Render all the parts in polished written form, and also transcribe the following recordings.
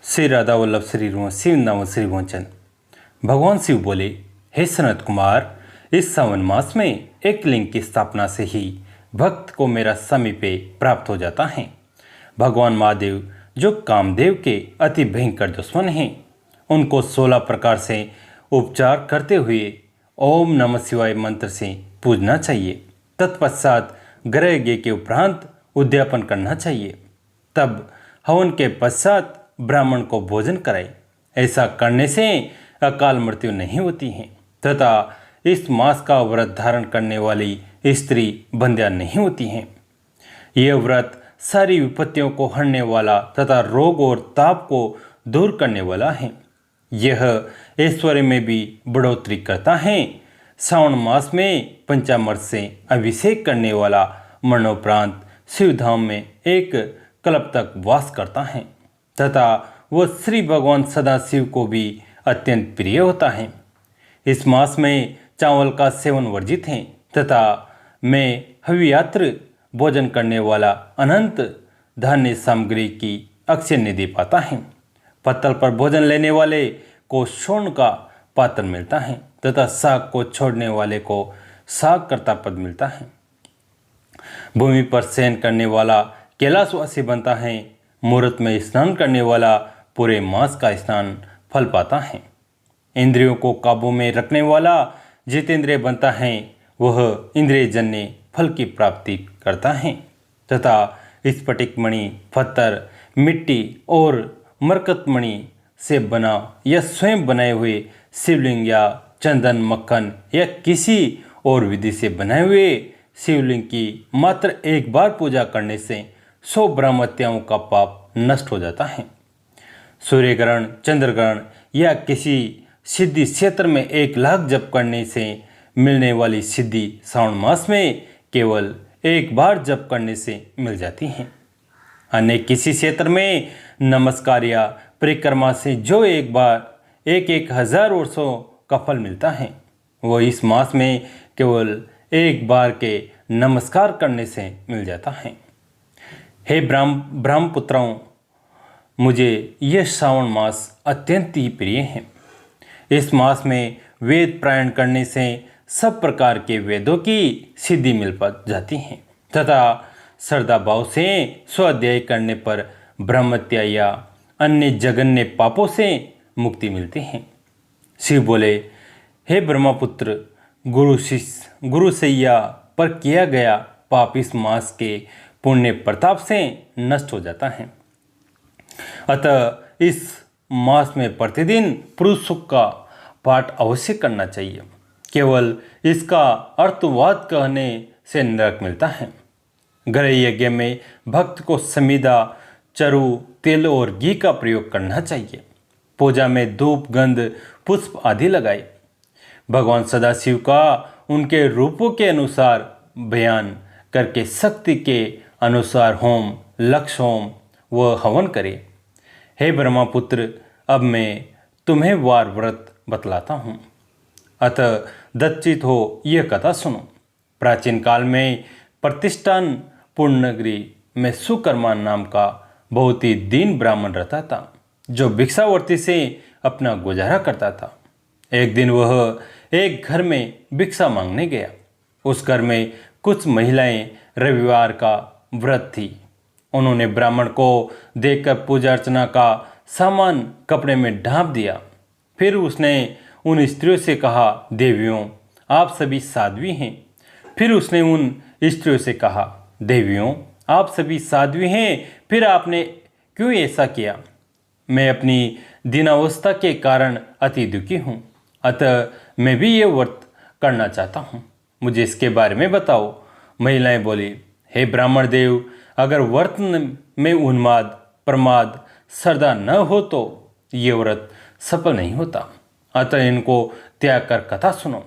श्री राधा वल्लभ श्री शिव नाम श्री भोचन। भगवान शिव बोले, हे सनत कुमार, इस सावन मास में एक लिंग की स्थापना से ही भक्त को मेरा समीपे प्राप्त हो जाता है। भगवान महादेव जो कामदेव के अति भयंकर दुश्मन हैं, उनको 16 प्रकार से उपचार करते हुए ओम नमः शिवाय मंत्र से पूजना चाहिए। तत्पश्चात ग्रह यज्ञ के उपरांत उद्यापन करना चाहिए। तब हवन के पश्चात ब्राह्मण को भोजन कराए। ऐसा करने से अकाल मृत्यु नहीं होती है तथा इस मास का व्रत धारण करने वाली स्त्री बंध्या नहीं होती हैं। यह व्रत सारी विपत्तियों को हरने वाला तथा रोग और ताप को दूर करने वाला है। यह ऐश्वर्य में भी बढ़ोतरी करता है। श्रावण मास में पंचामृत से अभिषेक करने वाला मरणोपरांत शिवधाम में एक कल्प तक वास करता है तथा वह श्री भगवान सदाशिव को भी अत्यंत प्रिय होता है। इस मास में चावल का सेवन वर्जित है तथा मैं हवियात्र भोजन करने वाला अनंत धान्य सामग्री की अक्षय निधि पाता है। पत्तल पर भोजन लेने वाले को स्वर्ण का पात्र मिलता है तथा साग को छोड़ने वाले को साग कर्ता पद मिलता है। भूमि पर शयन करने वाला कैलाशवासी बनता है। मुहूर्त में स्नान करने वाला पूरे मास का स्नान फल पाता है। इंद्रियों को काबू में रखने वाला जितेंद्रिय बनता है, वह इंद्रिय जन्य फल की प्राप्ति करता है तथा स्फटिक मणि, पत्थर, मिट्टी और मरकत मणि से बना या स्वयं बनाए हुए शिवलिंग या चंदन, मक्खन या किसी और विधि से बनाए हुए शिवलिंग की मात्र एक बार पूजा करने से 100 ब्रह्मत्याओं का पाप नष्ट हो जाता है। सूर्य ग्रहण, चंद्र ग्रहण या किसी सिद्धि क्षेत्र में 1 लाख जप करने से मिलने वाली सिद्धि श्रावण मास में केवल एक बार जप करने से मिल जाती है। अन्य किसी क्षेत्र में नमस्कार या परिक्रमा से जो एक बार 1,000 वर्षों का फल मिलता है, वो इस मास में केवल एक बार के नमस्कार करने से मिल जाता है। हे ब्रह्मपुत्रों, मुझे यह श्रावण मास अत्यंत ही प्रिय है। इस मास में वेद पारायण करने से सब प्रकार के वेदों की सिद्धि मिल जाती है तथा श्रद्धा भाव से स्वाध्याय करने पर ब्रह्मत्या या अन्य जघन्य पापों से मुक्ति मिलती है। शिव बोले, हे ब्रह्मपुत्र, गुरुशैया पर किया गया पाप इस मास के पुण्य प्रताप से नष्ट हो जाता है। अतः इस मास में प्रतिदिन पुरुष सुख का पाठ अवश्य करना चाहिए। केवल इसका अर्थवाद कहने से नरक मिलता है। ग्रह यज्ञ में भक्त को समीधा, चरु, तिल और घी का प्रयोग करना चाहिए। पूजा में धूप, गंध, पुष्प आदि लगाए। भगवान सदाशिव का उनके रूपों के अनुसार बयान करके शक्ति के अनुसार होम, लक्ष्य होम व हवन करे। हे ब्रह्मपुत्र, अब मैं तुम्हें वार व्रत बतलाता हूँ। अतः दत्चित हो यह कथा सुनो। प्राचीन काल में प्रतिष्ठान पूर्णनगरी में सुकर्मा नाम का बहुत ही दीन ब्राह्मण रहता था, जो भिक्षावर्ती से अपना गुजारा करता था। एक दिन वह एक घर में भिक्षा मांगने गया। उस घर में कुछ महिलाएं रविवार का व्रत थी। उन्होंने ब्राह्मण को देखकर पूजा अर्चना का सामान कपड़े में ढांप दिया। फिर उसने उन स्त्रियों से कहा, देवियों, आप सभी साध्वी हैं। फिर उसने उन स्त्रियों से कहा, देवियों, आप सभी साध्वी हैं, फिर आपने क्यों ऐसा किया? मैं अपनी दीनावस्था के कारण अति दुखी हूँ, अतः मैं भी ये व्रत करना चाहता हूँ। मुझे इसके बारे में बताओ। महिलाएं बोली, हे ब्राह्मण देव, अगर व्रत में उन्माद, प्रमाद, श्रद्धा न हो तो ये व्रत सफल नहीं होता। अतः इनको त्याग कर कथा सुनो।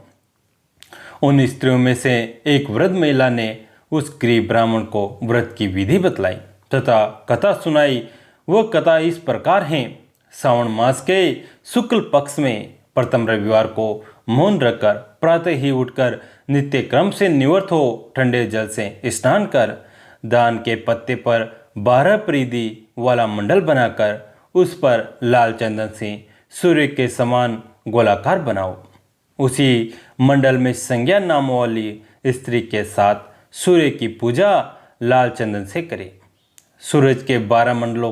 उन स्त्रियों में से एक वृद्ध महिला ने उस गरीब ब्राह्मण को व्रत की विधि बतलाई तथा कथा सुनाई। वह कथा इस प्रकार है। श्रावण मास के शुक्ल पक्ष में प्रथम रविवार को मौन रखकर प्रातः ही उठकर नित्य क्रम से निवृत्त हो ठंडे जल से स्नान कर दान के पत्ते पर 12 परिधि वाला मंडल बनाकर उस पर लाल चंदन से सूर्य के समान गोलाकार बनाओ। उसी मंडल में संज्ञा नाम वाली स्त्री के साथ सूर्य की पूजा लाल चंदन से करें। सूरज के 12 मंडलों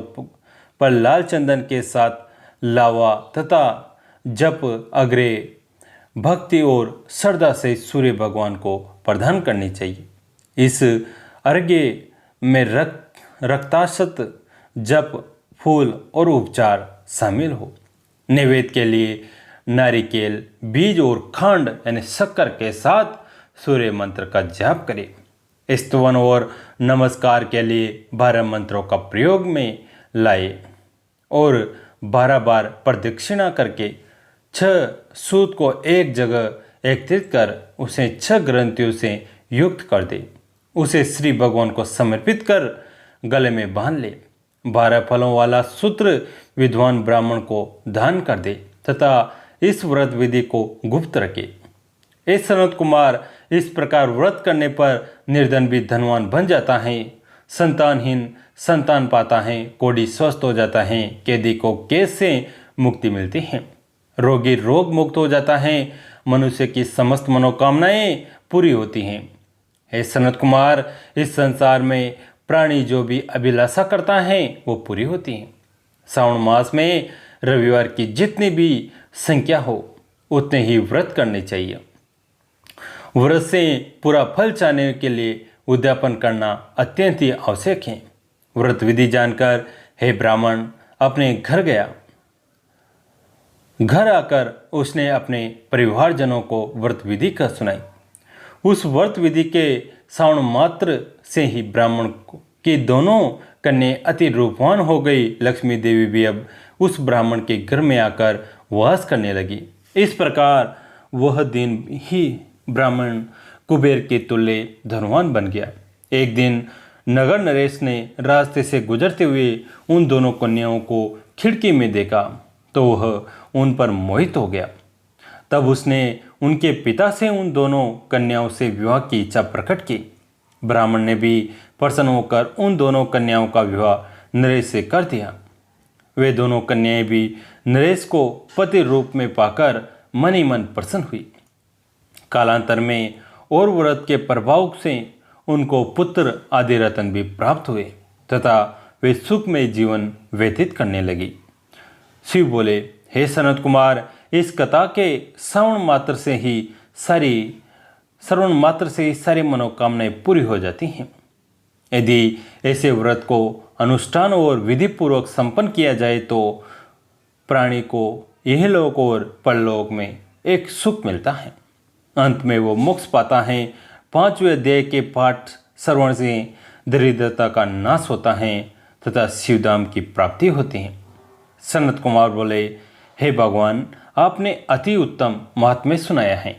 पर लाल चंदन के साथ लावा तथा जप अग्रे भक्ति और श्रद्धा से सूर्य भगवान को प्रदान करनी चाहिए। इस अर्घ्य में रक्ताशत, जप, फूल और उपचार शामिल हो। नैवेद्य के लिए नारिकेल, बीज और खंड यानी शक्कर के साथ सूर्य मंत्र का जाप करें। स्तवन और नमस्कार के लिए 12 मंत्रों का प्रयोग में लाए और 12 बार प्रदक्षिणा करके 6 सूत को एक जगह एकत्रित कर उसे 6 ग्रंथियों से युक्त कर दे। उसे श्री भगवान को समर्पित कर गले में बांध ले। 12 फलों वाला सूत्र विद्वान ब्राह्मण को दान कर दे तथा इस व्रत विधि को गुप्त रखे। इस सनत कुमार इस प्रकार व्रत करने पर निर्धन भी धनवान बन जाता है, संतानहीन संतान पाता है, कोढ़ी स्वस्थ हो जाता है, कैदी को कैद से मुक्ति मिलती है, रोगी रोग मुक्त हो जाता है, मनुष्य की समस्त मनोकामनाएं पूरी होती हैं। हे सनत कुमार, इस संसार में प्राणी जो भी अभिलाषा करता है वो पूरी होती है। श्रावण मास में रविवार की जितनी भी संख्या हो उतने ही व्रत करने चाहिए। व्रत से पूरा फल चाहने के लिए उद्यापन करना अत्यंत ही आवश्यक है। व्रत विधि जानकर हे ब्राह्मण अपने घर गया। घर आकर उसने अपने परिवारजनों को व्रत विधि का सुनाई। उस व्रत विधि के श्रावण मात्र से ही ब्राह्मण की दोनों कन्याएं अति रूपवान हो गई। लक्ष्मी देवी भी अब उस ब्राह्मण के घर में आकर वास करने लगी। इस प्रकार वह दिन ही ब्राह्मण कुबेर के तुल्य धनवान बन गया। एक दिन नगर नरेश ने रास्ते से गुजरते हुए उन दोनों कन्याओं को खिड़की में देखा तो वह उन पर मोहित हो गया। तब उसने उनके पिता से उन दोनों कन्याओं से विवाह की इच्छा प्रकट की। ब्राह्मण ने भी प्रसन्न होकर उन दोनों कन्याओं का विवाह नरेश से कर दिया। वे दोनों कन्याएं भी नरेश को पति रूप में पाकर मन ही मन प्रसन्न हुई। कालांतर में और व्रत के प्रभाव से उनको पुत्र आदि रत्न भी प्राप्त हुए तथा वे सुखमय जीवन व्यतीत करने लगी। शिव बोले, हे सनत कुमार, इस कथा के श्रवण मात्र से ही सारी मनोकामनाएं पूरी हो जाती हैं। यदि ऐसे व्रत को अनुष्ठान और विधि पूर्वक संपन्न किया जाए तो प्राणी को यह लोक और परलोक में एक सुख मिलता है। अंत में वो मोक्ष पाता है। 5वें अध्याय के पाठ श्रवण से दरिद्रता का नाश होता है तथा शिवधाम की प्राप्ति होती है। सनत कुमार बोले, हे भगवान, आपने अति उत्तम महात्म्य सुनाया है।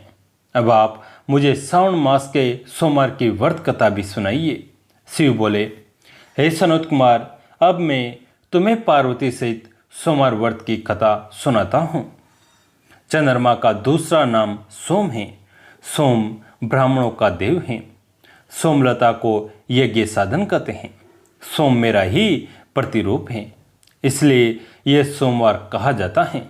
अब आप मुझे श्रावण मास के सोमवार की व्रत कथा भी सुनाइए। शिव बोले, हे सनत कुमार, अब मैं तुम्हें पार्वती सहित सोमवार व्रत की कथा सुनाता हूँ। चंद्रमा का दूसरा नाम सोम है। सोम ब्राह्मणों का देव है। सोमलता को यज्ञ साधन कहते हैं। सोम मेरा ही प्रतिरूप है, इसलिए यह सोमवार कहा जाता है।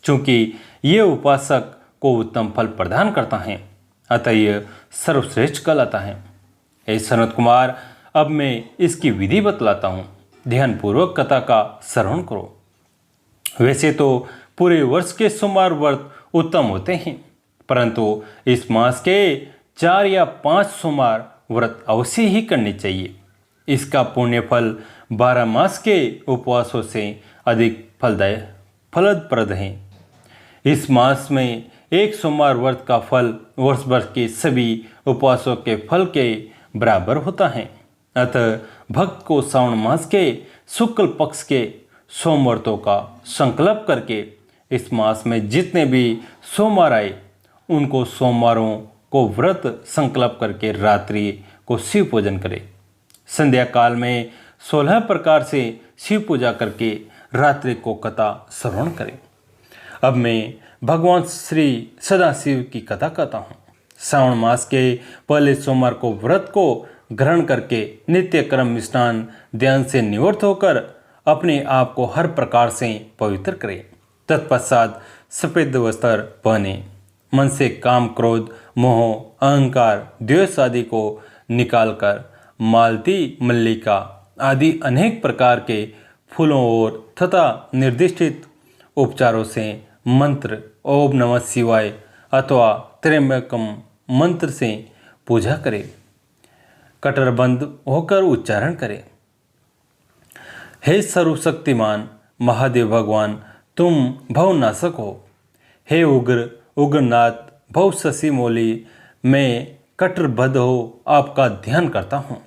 चूंकि यह उपासक को उत्तम फल प्रदान करता है, अतः यह सर्वश्रेष्ठ कहलाता है। हे सनत कुमार, अब मैं इसकी विधि बतलाता हूँ, ध्यानपूर्वक कथा का श्रवण करो। वैसे तो पूरे वर्ष के सोमवार व्रत उत्तम होते हैं, परंतु इस मास के 4 या 5 सोमवार व्रत अवश्य ही करने चाहिए। इसका पुण्य फल 12 मास के उपवासों से अधिक फलप्रद है। इस मास में एक सोमवार व्रत का फल वर्ष भर के सभी उपवासों के फल के बराबर होता है। अतः भक्त को श्रावण मास के शुक्ल पक्ष के सोमवारों का संकल्प करके इस मास में जितने भी सोमवार आए उनको सोमवारों को व्रत संकल्प करके रात्रि को शिव पूजन करें। संध्या काल में 16 प्रकार से शिव पूजा करके रात्रि को कथा श्रवण करें। अब मैं भगवान श्री सदाशिव की कथा कहता हूँ। श्रावण मास के पहले सोमवार को व्रत को ग्रहण करके नित्य कर्म स्नान ध्यान से निवृत्त होकर अपने आप को हर प्रकार से पवित्र करें। तत्पश्चात सफेद वस्त्र पहने मन से काम, क्रोध, मोह, अहंकार, द्वेष आदि को निकालकर मालती, मल्लिका आदि अनेक प्रकार के फूलों और तथा निर्दिष्टित उपचारों से मंत्र ओम नमः शिवाय अथवा त्र्यंबकम मंत्र से पूजा करें। कटरबंद होकर उच्चारण करें। हे सर्वशक्तिमान महादेव भगवान, तुम भवनाशक हो। हे उग्र उग्रनाथ भव शशि मौली, मैं कटरबद्ध हो आपका ध्यान करता हूँ।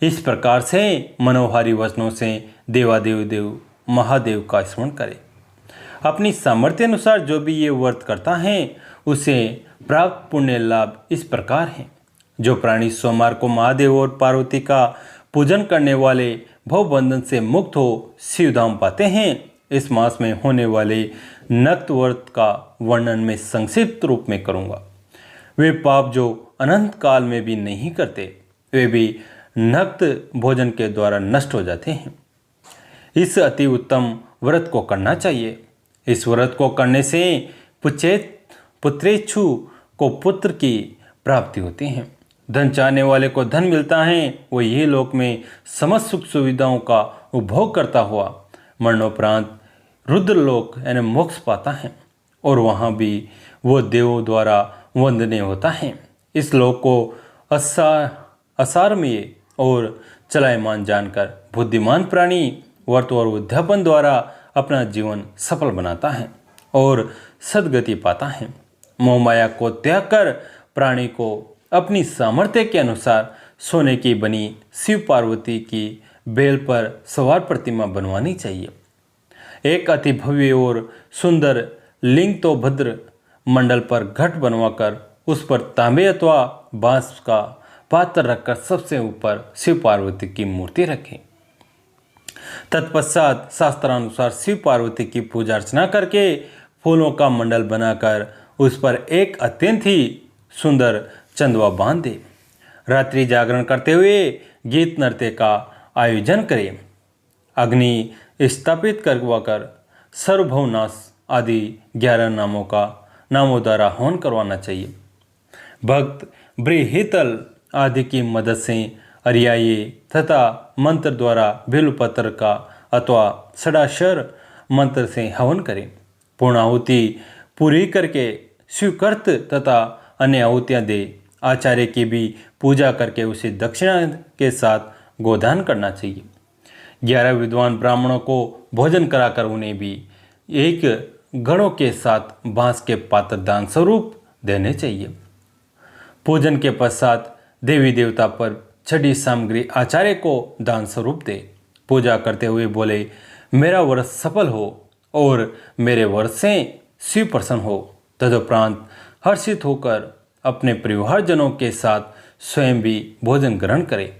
इस प्रकार से मनोहारी वचनों से देव महादेव का स्मरण करें। अपनी सामर्थ्य अनुसार जो भी ये व्रत करता है उसे प्राप्त पुण्य लाभ इस प्रकार हैं। जो प्राणी सोमवार को महादेव और पार्वती का पूजन करने वाले भवबंधन से मुक्त हो शिवधाम पाते हैं। इस मास में होने वाले नक्त व्रत का वर्णन मैं संक्षिप्त रूप में करूंगा। वे पाप जो अनंत काल में भी नहीं करते, वे भी नक्त भोजन के द्वारा नष्ट हो जाते हैं। इस अति उत्तम व्रत को करना चाहिए। इस व्रत को करने से पुत्रेच्छु को पुत्र की प्राप्ति होती है। धन चाहने वाले को धन मिलता है। वो ये लोक में समस्त सुख सुविधाओं का उपभोग करता हुआ मरणोपरांत रुद्रलोक यानी मोक्ष पाता है और वहाँ भी वो देवों द्वारा वंदनीय होता है। इस लोक को असारमेय और चलायमान जानकर बुद्धिमान प्राणी व्रत और उद्यापन द्वारा अपना जीवन सफल बनाता है और सद्गति पाता है। मोहमाया को त्याग कर प्राणी को अपनी सामर्थ्य के अनुसार सोने की बनी शिव पार्वती की बेल पर सवार प्रतिमा बनवानी चाहिए। एक अति भव्य और सुंदर लिंग तो भद्र मंडल पर घट बनवाकर उस पर तांबे अथवा बांस का पात्र रखकर सबसे ऊपर शिव पार्वती की मूर्ति रखें। तत्पश्चात शास्त्रानुसार शिव पार्वती की पूजा अर्चना करके फूलों का मंडल बनाकर उस पर एक अत्यंत ही सुंदर चंदवा बांध दे। रात्रि जागरण करते हुए गीत नृत्य का आयोजन करें। अग्नि स्थापित करवाकर सर्वभवनाश आदि 11 नामों द्वारा हवन करवाना चाहिए। भक्त बृहितल आदि की मदद से अर्याये तथा मंत्र द्वारा बिल्वपत्र का अथवा षडाक्षर मंत्र से हवन करें। पूर्णाहुति पूरी करके स्वीकृत तथा अन्य आहुतियाँ दे। आचार्य की भी पूजा करके उसे दक्षिणा के साथ गोदान करना चाहिए। 11 विद्वान ब्राह्मणों को भोजन कराकर उन्हें भी एक गणों के साथ बांस के पात्र दान स्वरूप देने चाहिए। पूजन के पश्चात देवी देवता पर छठी सामग्री आचार्य को दान स्वरूप दे। पूजा करते हुए बोले, मेरा व्रत सफल हो और मेरे व्रत से शिव प्रसन्न हो। तदुपरांत हर्षित होकर अपने परिवारजनों के साथ स्वयं भी भोजन ग्रहण करे।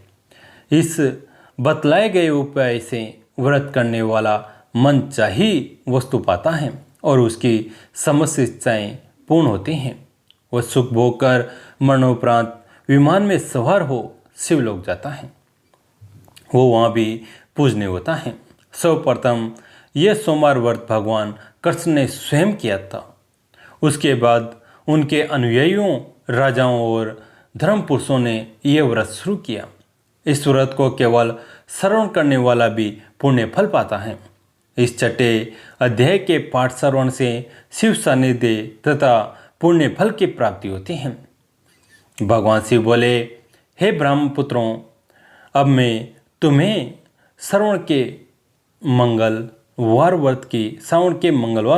इस बतलाए गए उपाय से व्रत करने वाला मन चाही वस्तु पाता है और उसकी समस्त इच्छाएं पूर्ण होती हैं। वह सुख भोग कर मरणोपरांत विमान में सवार हो शिवलोक जाता है। वो वहाँ भी पूजनीय होता है। सर्वप्रथम यह सोमवार व्रत भगवान कृष्ण ने स्वयं किया था। उसके बाद उनके अनुयायियों, राजाओं और धर्म पुरुषों ने यह व्रत शुरू किया। इस व्रत को केवल श्रवण करने वाला भी पुण्य फल पाता है। इस छठे अध्याय के पाठ श्रवण से शिव सानिध्य तथा पुण्य फल की प्राप्ति होती है। भगवान शिव बोले, हे ब्रह्मपुत्रों, अब मैं तुम्हें श्रावण के मंगलवार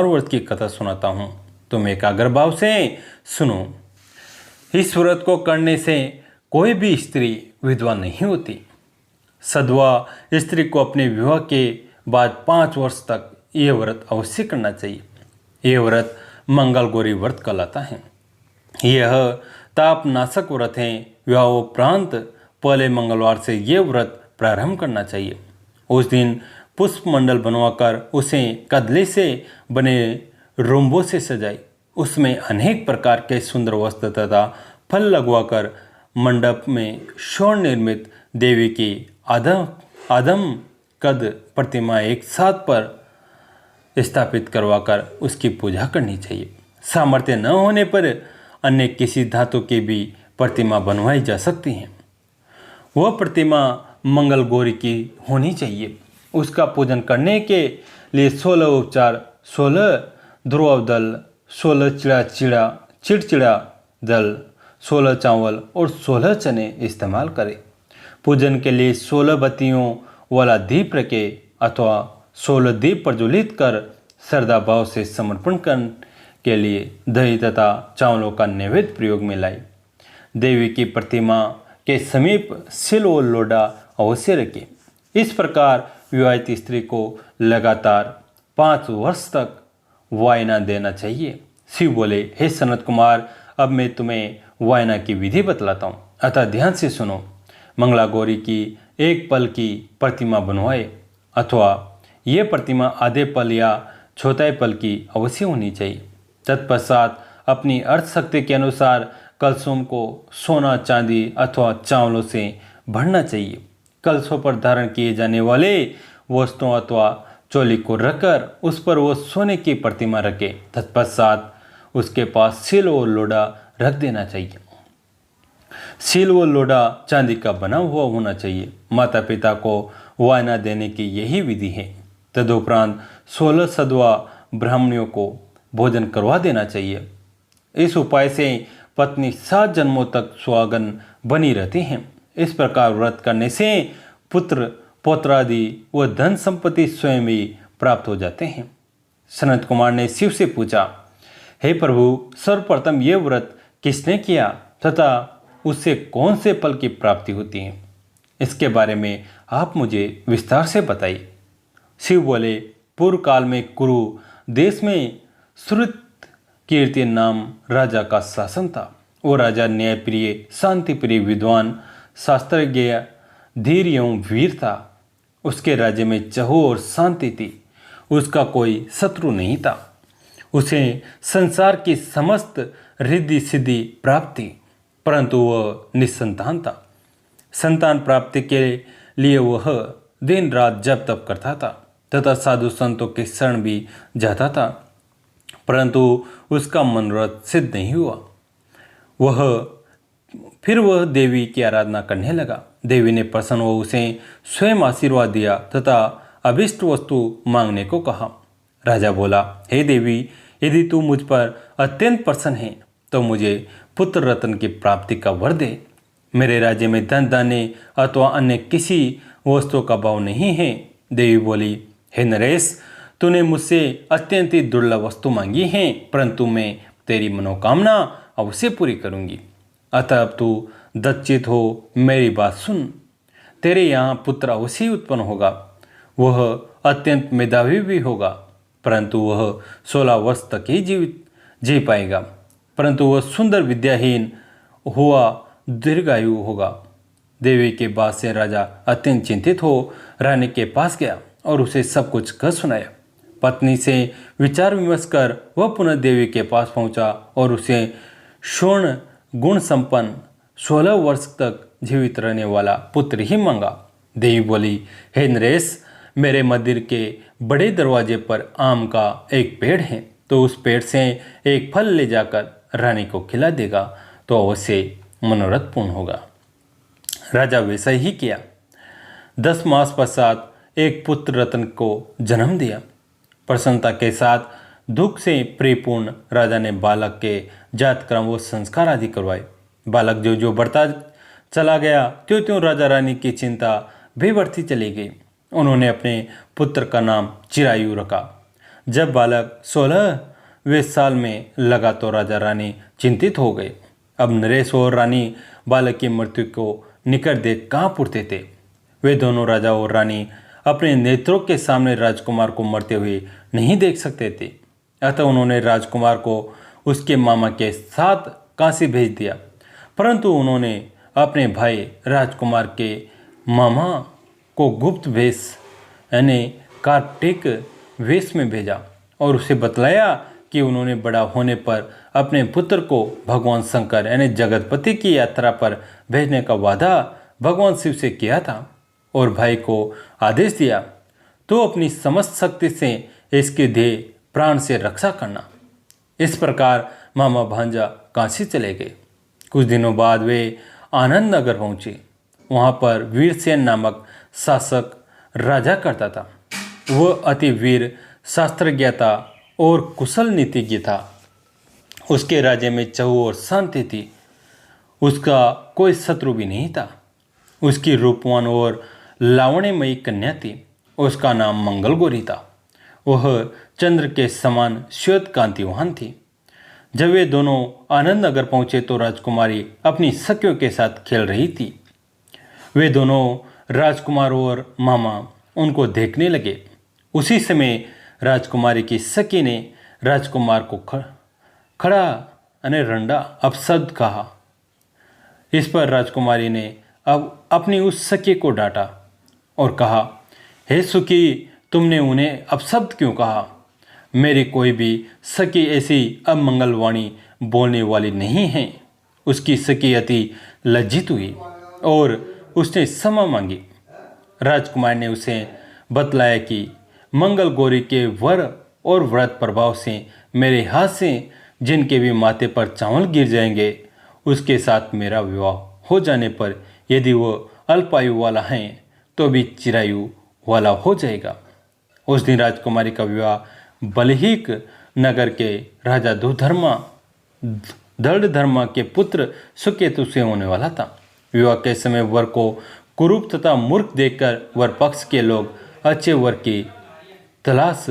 व्रत की कथा सुनाता हूँ। तुम एकाग्र भाव से सुनो। इस व्रत को करने से कोई भी स्त्री विधवा नहीं होती। सधवा स्त्री को अपने विवाह के बाद 5 वर्ष तक यह व्रत अवश्य करना चाहिए। यह व्रत मंगलगौरी व्रत कहलाता है। यह तापनाशक व्रत है। विवाहोपरांत पहले मंगलवार से यह व्रत प्रारंभ करना चाहिए। उस दिन पुष्प मंडल बनवाकर उसे कदली से बने रोम्बों से सजाए। उसमें अनेक प्रकार के सुंदर वस्त्र तथा फल लगवाकर मंडप में स्वर्ण निर्मित देवी की आदम कद प्रतिमा एक साथ पर स्थापित करवाकर उसकी पूजा करनी चाहिए। सामर्थ्य न होने पर अन्य किसी धातु की भी प्रतिमा बनवाई जा सकती हैं। वह प्रतिमा मंगल गौरी की होनी चाहिए। उसका पूजन करने के लिए 16 उपचार, 16 ध्रुव दल, 16 चिड़चिड़ा दल, 16 चावल और 16 चने इस्तेमाल करें। पूजन के लिए 16 बत्तियों वाला दीप रखें अथवा 16 दीप प्रज्वलित कर श्रद्धा भाव से समर्पण करने के लिए दही तथा चावलों का नैवेद्य प्रयोग में लाए। देवी की प्रतिमा के समीप सिल और लोटा अवश्य रखें। इस प्रकार विवाहित स्त्री को लगातार 5 वर्ष तक वायना देना चाहिए। शिव बोले, हे सनत कुमार, अब मैं तुम्हें वायना की विधि बतलाता हूँ, अतः ध्यान से सुनो। मंगला गौरी की एक पल की प्रतिमा बनवाए अथवा ये प्रतिमा आधे पल या चौथाई पल की अवश्य होनी चाहिए। तत्पश्चात अपनी अर्थ शक्ति के अनुसार कलशों को सोना, चांदी अथवा चावलों से भरना चाहिए। कलशों पर धारण किए जाने वाले वस्तुओं अथवा चोली को रखकर उस पर वो सोने की प्रतिमा रखे। तत्पश्चात उसके पास सिल और लोटा रख देना चाहिए। सिल व लोटा चांदी का बना हुआ होना चाहिए। माता पिता को वायना देने की यही विधि है। तदुपरांत 16 सदवा ब्राह्मणियों को भोजन करवा देना चाहिए। इस उपाय से पत्नी 7 जन्मों तक सुहागन बनी रहती हैं। इस प्रकार व्रत करने से पुत्र, पौत्रादि व धन संपत्ति स्वयं ही प्राप्त हो जाते हैं। सनत कुमार ने शिव से पूछा, हे प्रभु, सर्वप्रथम ये व्रत किसने किया तथा उससे कौन से फल की प्राप्ति होती है? इसके बारे में आप मुझे विस्तार से बताइए। शिव बोले, पूर्व काल में कुरु देश में श्रुत कीर्ति नाम राजा का शासन था। वो राजा न्यायप्रिय, शांतिप्रिय, विद्वान, शास्त्रज्ञ, धीर एवं वीर था। उसके राज्य में चहु और शांति थी। उसका कोई शत्रु नहीं था। उसे संसार की समस्त रिद्धि सिद्धि प्राप्त थी, परंतु वह निसंतान था। संतान प्राप्ति के लिए वह दिन रात जप तप करता था तथा साधु संतों के शरण भी जाता था, परंतु उसका मनोरथ सिद्ध नहीं हुआ। फिर वह देवी की आराधना करने लगा। देवी ने प्रसन्न हो उसे स्वयं आशीर्वाद दिया तथा अभिष्ट वस्तु मांगने को कहा। राजा बोला, हे देवी, यदि तू मुझ पर अत्यंत प्रसन्न है तो मुझे पुत्र रत्न की प्राप्ति का वर दे। मेरे राज्य में धन धान्य अथवा अन्य किसी वस्तु का भाव नहीं है। देवी बोली, हे नरेश, तूने मुझसे अत्यंत ही दुर्लभ वस्तु मांगी है, परंतु मैं तेरी मनोकामना अवश्य पूरी करूंगी। अतः अब तू दच्चित हो, मेरी बात सुन। तेरे यहाँ पुत्र अवश्य उत्पन्न होगा। वह अत्यंत मेधावी भी होगा, परंतु वह 16 वर्ष तक ही जी पाएगा। परंतु वह सुंदर, विद्याहीन हुआ, दीर्घायु होगा। देवी के बात से राजा अत्यंत चिंतित हो रानी के पास गया और उसे सब कुछ कह सुनाया। पत्नी से विचार विमर्श कर वह पुनः देवी के पास पहुंचा और उसे स्वर्ण गुण संपन्न 16 वर्ष तक जीवित रहने वाला पुत्र ही मांगा। देवी बोली, हे नरेश, मेरे मंदिर के बड़े दरवाजे पर आम का एक पेड़ है, तो उस पेड़ से एक फल ले जाकर रानी को खिला देगा तो अवश्य मनोरथ पूर्ण होगा। राजा वैसा ही किया। 10 मास पश्चात एक पुत्र रत्न को जन्म दिया। प्रसन्नता के साथ दुख से परिपूर्ण राजा ने बालक के जात क्रम व संस्कार आदि करवाए। बालक जो जो बढ़ता चला गया, त्यों त्यों राजा रानी की चिंता भी बढ़ती चली गई। उन्होंने अपने पुत्र का नाम चिरायु रखा। जब बालक 16वें साल में लगा तो राजा रानी चिंतित हो गए। अब नरेश और रानी बालक की मृत्यु को निकट देख कांप उठते थे। वे दोनों, राजा और रानी, अपने नेत्रों के सामने राजकुमार को मरते हुए नहीं देख सकते थे। अतः उन्होंने राजकुमार को उसके मामा के साथ काशी भेज दिया, परंतु उन्होंने अपने भाई राजकुमार के मामा को गुप्त वेश यानी कार्तिक वेश में भेजा और उसे बतलाया कि उन्होंने बड़ा होने पर अपने पुत्र को भगवान शंकर यानी जगतपति की यात्रा पर भेजने का वादा भगवान शिव से किया था और भाई को आदेश दिया तो अपनी समस्त शक्ति से इसके देह प्राण से रक्षा करना। इस प्रकार मामा भांजा काशी चले गए। कुछ दिनों बाद वे आनंद नगर पहुंचे। वहां पर वीरसेन नामक शासक राजा करता था। वह अति वीर शास्त्रज्ञ था और कुशल नीतिज्ञ था। उसके राज्य में चहु और शांति थी। उसका कोई शत्रु भी नहीं था। उसकी रूपवान और लावण्यमयी कन्या थी। उसका नाम मंगल गौरी था। वह चंद्र के समान श्वेत कांतिवान थी। जब वे दोनों आनंद नगर पहुंचे तो राजकुमारी अपनी सखियों के साथ खेल रही थी। वे दोनों राजकुमार और मामा उनको देखने लगे। उसी समय राजकुमारी की सखी ने राजकुमार को खड़ा रंडा अपशब्द कहा। इस पर राजकुमारी ने अब अपनी उस सखी को डांटा और कहा, हे सुखी, तुमने उन्हें अपशब्द क्यों कहा? मेरी कोई भी सखी ऐसी अमंगलवाणी बोलने वाली नहीं है। उसकी सखी अति लज्जित हुई और उसने क्षमा मांगी। राजकुमार ने उसे बतलाया कि मंगल गौरी के वर और व्रत प्रभाव से मेरे हाथ से जिनके भी माथे पर चावल गिर जाएंगे, उसके साथ मेरा विवाह हो जाने पर यदि वो अल्पायु वाला है तो भी चिरायु वाला हो जाएगा। उस दिन राजकुमारी का विवाह बलहीक नगर के राजा दृढ़धर्मा के पुत्र सुकेतु से होने वाला था। विवाह के समय वर को कुरूप तथा मूर्ख देखकर वर पक्ष के लोग अच्छे वर की तलाश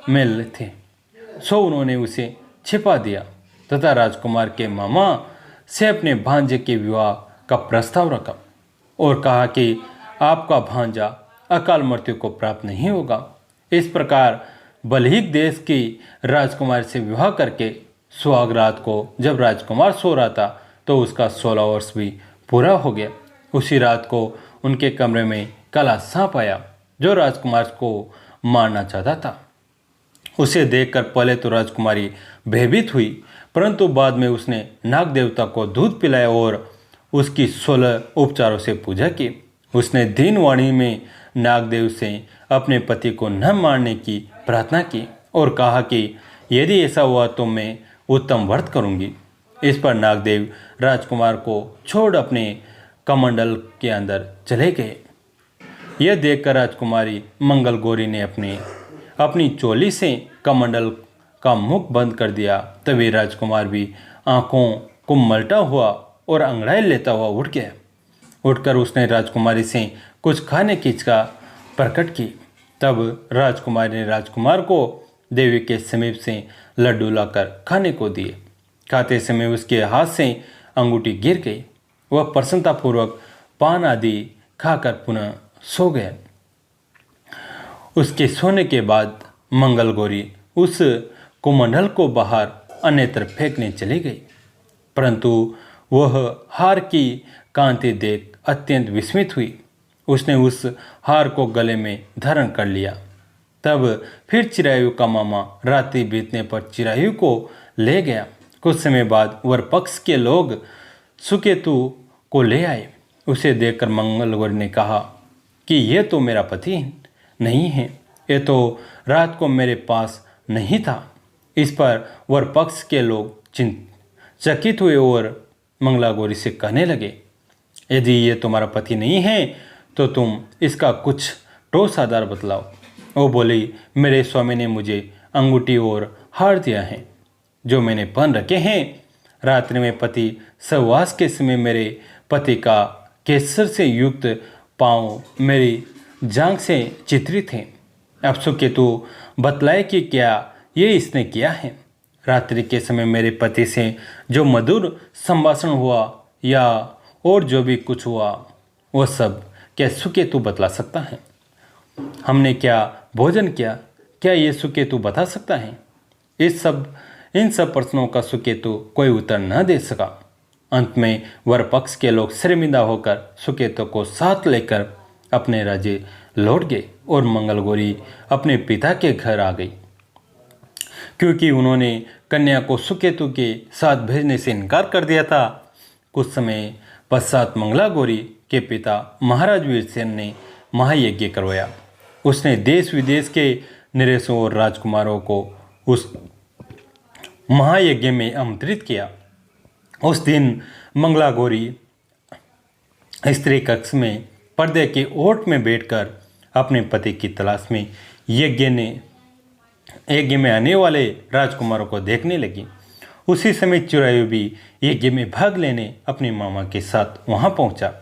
में थे, सो उन्होंने उसे छिपा दिया तथा राजकुमार के मामा से अपने भांजे के विवाह का प्रस्ताव रखा और कहा कि आपका भांजा अकाल मृत्यु को प्राप्त नहीं होगा। इस प्रकार बलहीक देश की राजकुमारी से विवाह करके सुहाग रात को जब राजकुमार सो रहा था तो उसका 16 वर्ष भी पूरा हो गया। उसी रात को उनके कमरे में काला सांप आया जो राजकुमार को मारना चाहता था। उसे देखकर पहले तो राजकुमारी भयभीत हुई, परंतु बाद में उसने नाग देवता को दूध पिलाया और उसकी 16 उपचारों से पूजा की। उसने दीनवाणी में नागदेव से अपने पति को न मारने की प्रार्थना की और कहा कि यदि ऐसा हुआ तो मैं उत्तम व्रत करूंगी। इस पर नागदेव राजकुमार को छोड़ अपने कमंडल के अंदर चले गए। यह देखकर राजकुमारी मंगल गौरी ने अपनी चोली से कमंडल का मुख बंद कर दिया। तभी राजकुमार भी आंखों को मलटा हुआ और अंगड़ाई लेता हुआ उठ गया। उठकर उसने राजकुमारी से कुछ खाने की इच्छा प्रकट की। तब राजकुमारी ने राजकुमार को देवी के समीप से लड्डू लाकर खाने को दिए। खाते समय उसके हाथ से अंगूठी गिर गई। वह प्रसन्नतापूर्वक पान आदि खाकर पुनः सो गया। उसके सोने के बाद मंगल गौरी उस कुमंडल को बाहर अन्यत्र फेंकने चली गई, परंतु वह हार की कांति देख अत्यंत विस्मित हुई। उसने उस हार को गले में धारण कर लिया। तब फिर चिरायु का मामा रात्रि बीतने पर चिरायु को ले गया। कुछ समय बाद वर पक्ष के लोग सुकेतु को ले आए। उसे देखकर मंगल गौरी ने कहा कि यह तो मेरा पति नहीं है, ये तो रात को मेरे पास नहीं था। इस पर वर पक्ष के लोग चकित हुए और मंगला गौरी से कहने लगे, यदि ये तुम्हारा पति नहीं है तो तुम इसका कुछ ठोस आधार बतलाओ। वो बोली, मेरे स्वामी ने मुझे अंगूठी और हार दिया है जो मैंने पहन रखे हैं। रात्रि में पति सहवास के समय मेरे पति का केसर से युक्त पांव मेरी जांघ से चित्रित हैं। अब सुकेतु बतलाए कि क्या ये इसने किया है। रात्रि के समय मेरे पति से जो मधुर संभाषण हुआ या और जो भी कुछ हुआ वह सब क्या सुकेतु बतला सकता है? हमने क्या भोजन किया, क्या ये सुकेतु बता सकता है? इन सब प्रश्नों का सुकेतु कोई उत्तर न दे सका। अंत में वर पक्ष के लोग शर्मिंदा होकर सुकेतु को साथ लेकर अपने राज्य लौट गए और मंगल गौरी अपने पिता के घर आ गई, क्योंकि उन्होंने कन्या को सुकेतु के साथ भेजने से इनकार कर दिया था। कुछ समय पश्चात मंगला गौरी के पिता महाराज वीरसेन ने महायज्ञ करवाया। उसने देश विदेश के नरेशों और राजकुमारों को उस महायज्ञ में आमंत्रित किया। उस दिन मंगला गौरी स्त्री कक्ष में पर्दे के ओट में बैठकर अपने पति की तलाश में यज्ञ में आने वाले राजकुमारों को देखने लगी। उसी समय चिरायु भी यज्ञ में भाग लेने अपने मामा के साथ वहां पहुंचा।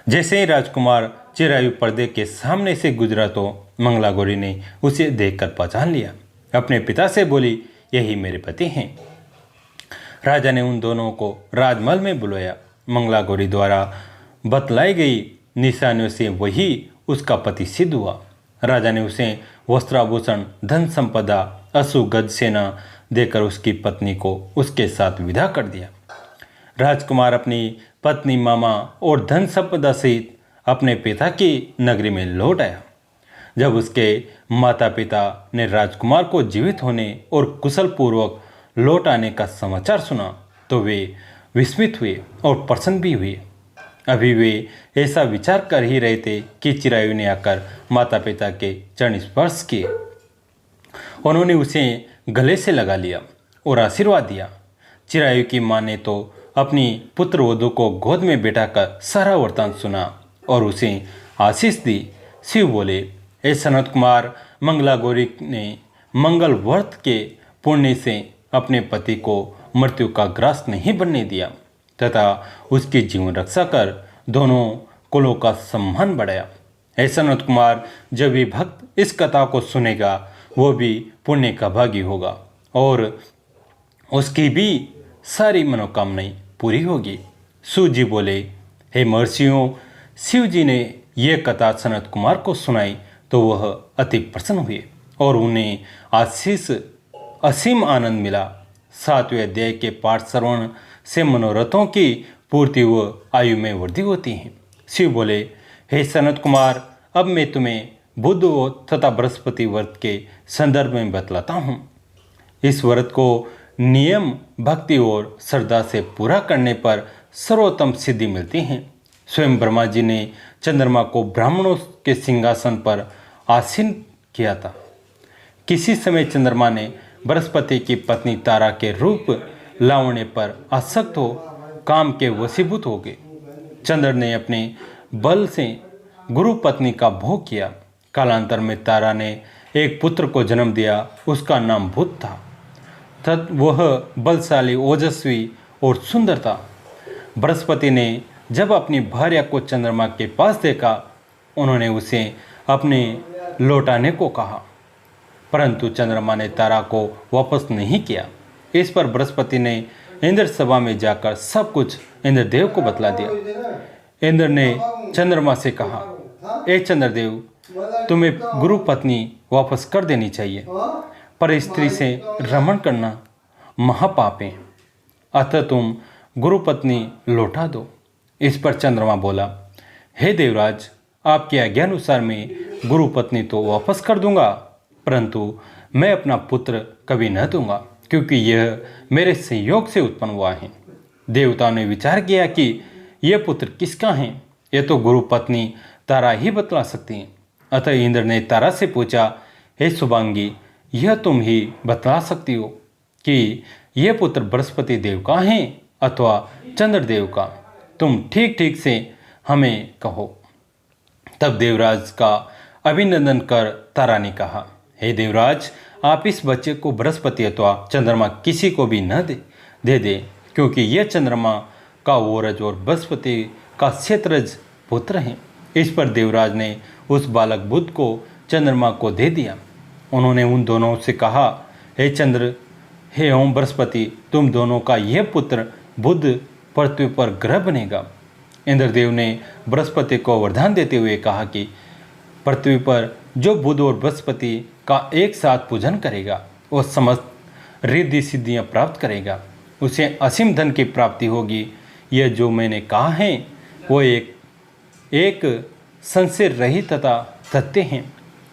जैसे ही राजकुमार चिरायु पर्दे के सामने से गुजरा तो मंगला गौरी ने उसे देखकर पहचान लिया। अपने पिता से बोली, यही मेरे पति हैं। राजा ने उन दोनों को राजमहल में बुलाया। मंगला गौरी द्वारा बतलाई गई निशानियों से वही उसका पति सिद्ध हुआ। राजा ने उसे वस्त्राभूषण, धन संपदा, अश्वगज सेना देकर उसकी पत्नी को उसके साथ विदा कर दिया। राजकुमार अपनी पत्नी, मामा और धन संपदा सहित अपने पिता की नगरी में लौट आया। जब उसके माता पिता ने राजकुमार को जीवित होने और कुशल पूर्वक लौट आने का समाचार सुना तो वे विस्मित हुए और प्रसन्न भी हुए। अभी वे ऐसा विचार कर ही रहे थे कि चिरायु ने आकर माता पिता के चरण स्पर्श किए। उन्होंने उसे गले से लगा लिया और आशीर्वाद दिया। चिरायु की माँ ने तो अपनी पुत्र वधू को गोद में बैठाकर सारा वृत्तांत सुना और उसे आशीष दी। शिव बोले, हे सनत कुमार, मंगला गौरी ने मंगल व्रत के पुण्य से अपने पति को मृत्यु का ग्रास नहीं बनने दिया तथा उसकी जीवन रक्षा कर दोनों कुलों का सम्मान बढ़ाया। हे सनत कुमार, जब भी भक्त इस कथा को सुनेगा वो भी पुण्य का भागी होगा और उसकी भी सारी मनोकामनाएं पूरी होगी। शिव जी बोले, हे महर्षियों, शिव जी ने यह कथा सनत कुमार को सुनाई तो वह अति प्रसन्न हुए और उन्हें आशीष असीम आनंद मिला। 7वें अध्याय के पाठ श्रवण से मनोरथों की पूर्ति व आयु में वृद्धि होती है। शिव बोले, हे सनत कुमार, अब मैं तुम्हें बुध तथा बृहस्पति व्रत के संदर्भ में बतलाता हूँ। इस व्रत को नियम, भक्ति और श्रद्धा से पूरा करने पर सर्वोत्तम सिद्धि मिलती है। स्वयं ब्रह्मा जी ने चंद्रमा को ब्राह्मणों के सिंहासन पर आसीन किया था। किसी समय चंद्रमा ने बृहस्पति की पत्नी तारा के रूप लावण्य पर आसक्त हो काम के वशीभूत हो गए। चंद्र ने अपने बल से गुरु पत्नी का भोग किया। कालांतर में तारा ने एक पुत्र को जन्म दिया। उसका नाम बुध था। तब वह बलशाली, ओजस्वी और सुंदर था। बृहस्पति ने जब अपनी भार्या को चंद्रमा के पास देखा, उन्होंने उसे अपने लौटाने को कहा, परंतु चंद्रमा ने तारा को वापस नहीं किया। इस पर बृहस्पति ने इंद्र सभा में जाकर सब कुछ इंद्रदेव को बतला दिया। इंद्र ने चंद्रमा से कहा, ए चंद्रदेव, तुम्हें गुरु पत्नी वापस कर देनी चाहिए, पर स्त्री से रमण करना महापाप है, अतः तुम गुरु पत्नी लौटा दो। इस पर चंद्रमा बोला, हे देवराज, आपके आज्ञानुसार मैं गुरु पत्नी तो वापस कर दूंगा, परंतु मैं अपना पुत्र कभी न दूंगा, क्योंकि यह मेरे संयोग से उत्पन्न हुआ है। देवताओं ने विचार किया कि यह पुत्र किसका है, यह तो गुरु पत्नी तारा ही बतला सकती है। अतः इंद्र ने तारा से पूछा, हे शुभांगी, यह तुम ही बतला सकती हो कि यह पुत्र बृहस्पति देव का है अथवा चंद्रदेव का। तुम ठीक ठीक से हमें कहो। तब देवराज का अभिनंदन कर तारा ने कहा, हे देवराज, आप इस बच्चे को बृहस्पति अथवा चंद्रमा किसी को भी न दे दे, क्योंकि यह चंद्रमा का ओरज और बृहस्पति का क्षेत्रज पुत्र है। इस पर देवराज ने उस बालक बुध को चंद्रमा को दे दिया। उन्होंने उन दोनों से कहा, हे चंद्र, हे ओम बृहस्पति, तुम दोनों का यह पुत्र बुध पृथ्वी पर ग्रह बनेगा। इंद्रदेव ने बृहस्पति को वरदान देते हुए कहा कि पृथ्वी पर जो बुध और बृहस्पति का एक साथ पूजन करेगा वह समस्त रिद्धि सिद्धियाँ प्राप्त करेगा, उसे असीम धन की प्राप्ति होगी। यह जो मैंने कहा है वो एक संशय रहित तथा सत्य हैं।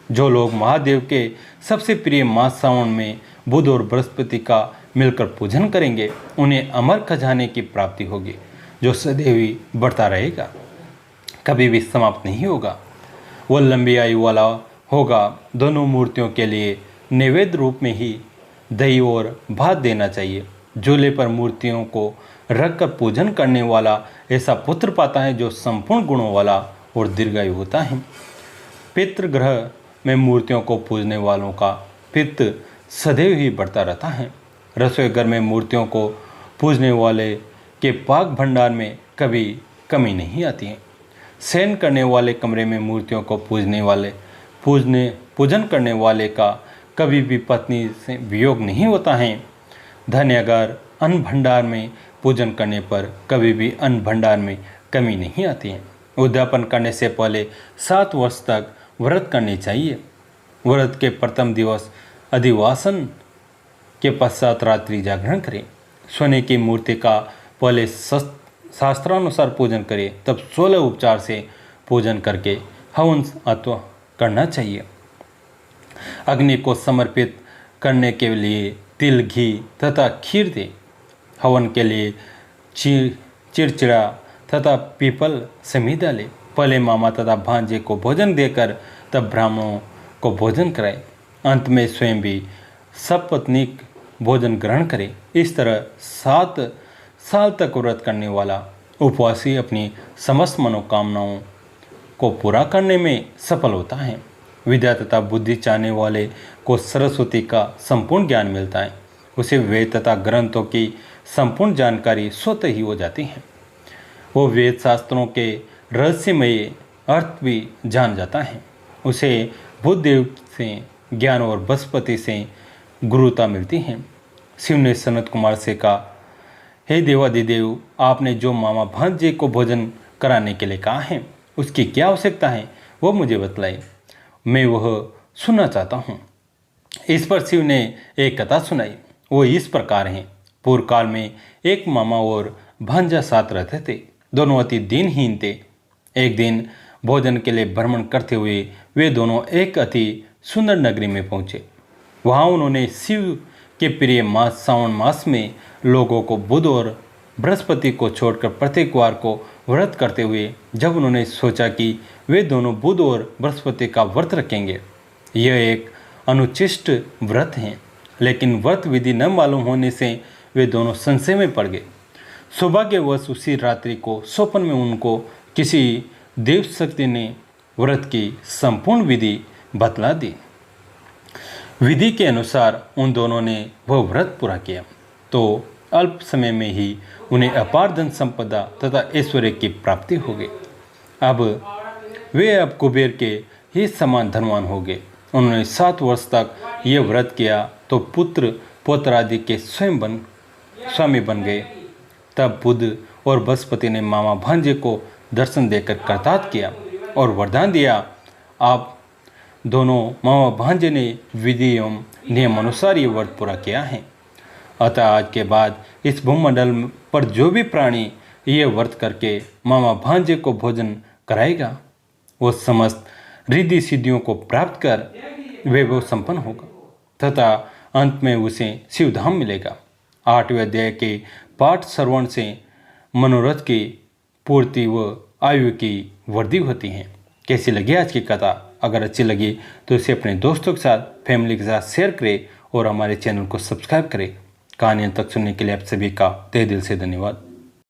जो लोग महादेव के सबसे प्रिय मास सावन में बुध और बृहस्पति का मिलकर पूजन करेंगे, उन्हें अमर खजाने की प्राप्ति होगी, जो सदैव ही बढ़ता रहेगा, कभी भी समाप्त नहीं होगा। वो लंबी आयु वाला होगा। दोनों मूर्तियों के लिए नैवेद्य रूप में ही दही और भात देना चाहिए। झूले पर मूर्तियों को रखकर पूजन करने वाला ऐसा पुत्र पाता है जो संपूर्ण गुणों वाला और दीर्घायु होता है। पितृगृह में मूर्तियों को पूजने वालों का पित्त सदैव ही बढ़ता रहता है। रसोई घर में मूर्तियों को पूजने वाले के पाक भंडार में कभी कमी नहीं आती है। शयन करने वाले कमरे में मूर्तियों को पूजन करने वाले का कभी भी पत्नी से वियोग नहीं होता है। धन्यगर अन्न भंडार में पूजन करने पर कभी भी अन्न भंडार में कमी नहीं आती है। उद्यापन करने से पहले 7 वर्ष तक व्रत करनी चाहिए। व्रत के प्रथम दिवस अधिवासन के पश्चात रात्रि जागरण करें। सोने की मूर्ति का पहले शास्त्रानुसार पूजन करें, तब 16 उपचार से पूजन करके हवन अथवा करना चाहिए। अग्नि को समर्पित करने के लिए तिल, घी तथा खीर दें। हवन के लिए चिड़चिड़ा तथा पीपल समी डालें। पहले मामा तथा भांजे को भोजन देकर तब ब्राह्मणों को भोजन कराएं। अंत में स्वयं भी सपत्नीक भोजन ग्रहण करें। इस तरह 7 साल तक व्रत करने वाला उपवासी अपनी समस्त मनोकामनाओं को पूरा करने में सफल होता है। विद्या तथा बुद्धि चाहने वाले को सरस्वती का संपूर्ण ज्ञान मिलता है। उसे वेद तथा ग्रंथों की संपूर्ण जानकारी स्वतः ही हो जाती है। वो वेद शास्त्रों के रहस्यमय अर्थ भी जान जाता है। उसे बुद्धदेव से ज्ञान और बृहस्पति से गुरुता मिलती है। शिव ने सनत कुमार से कहा, हे देवादिदेव, आपने जो मामा भांजे को भोजन कराने के लिए कहा है उसकी क्या आवश्यकता है वो मुझे बतलाए, मैं वह सुनना चाहता हूँ। इस पर शिव ने एक कथा सुनाई। वो इस प्रकार है। पूर्व काल में एक मामा और भांजा साथ रहते थे। दोनों अति दीनहीन थे। एक दिन भोजन के लिए भ्रमण करते हुए वे दोनों एक अति सुंदर नगरी में पहुँचे। वहाँ उन्होंने शिव के प्रिय मास सावन मास में लोगों को बुध और बृहस्पति को छोड़कर प्रत्येक वार को व्रत करते हुए जब उन्होंने सोचा कि वे दोनों बुध और बृहस्पति का व्रत रखेंगे। यह एक अनुचिष्ट व्रत है, लेकिन व्रत विधि न मालूम होने से वे दोनों संशय में पड़ गए। सौभाग्यवश उसी रात्रि को स्वप्न में उनको किसी देव शक्ति ने व्रत की संपूर्ण विधि बतला दी। विधि के अनुसार उन दोनों ने वह व्रत पूरा किया तो अल्प समय में ही उन्हें अपार धन संपदा तथा ऐश्वर्य की प्राप्ति हो गई। वे कुबेर के ही समान धनवान हो गए। उन्होंने 7 वर्ष तक ये व्रत किया तो पुत्र पौत्र आदि के स्वामी बन गए। तब बुध और बृहस्पति ने मामा भांजे को दर्शन देकर कृतार्थ किया और वरदान दिया, आप दोनों मामा भांजे ने विधि एवं नियम अनुसार ये व्रत पूरा किया है। अतः आज के बाद इस भूमंडल पर जो भी प्राणी ये व्रत करके मामा भांजे को भोजन कराएगा वो समस्त रिद्धि सिद्धियों को प्राप्त कर वैभव संपन्न होगा तथा अंत में उसे शिवधाम मिलेगा। 8वें अध्याय के पाठ श्रवण से मनोरथ की पूर्ति व आयु की वृद्धि होती है। कैसी लगी आज की कथा? अगर अच्छी लगी तो इसे अपने दोस्तों के साथ, फैमिली के साथ शेयर करें और हमारे चैनल को सब्सक्राइब करें। कहानियों तक सुनने के लिए आप सभी का तहे दिल से धन्यवाद।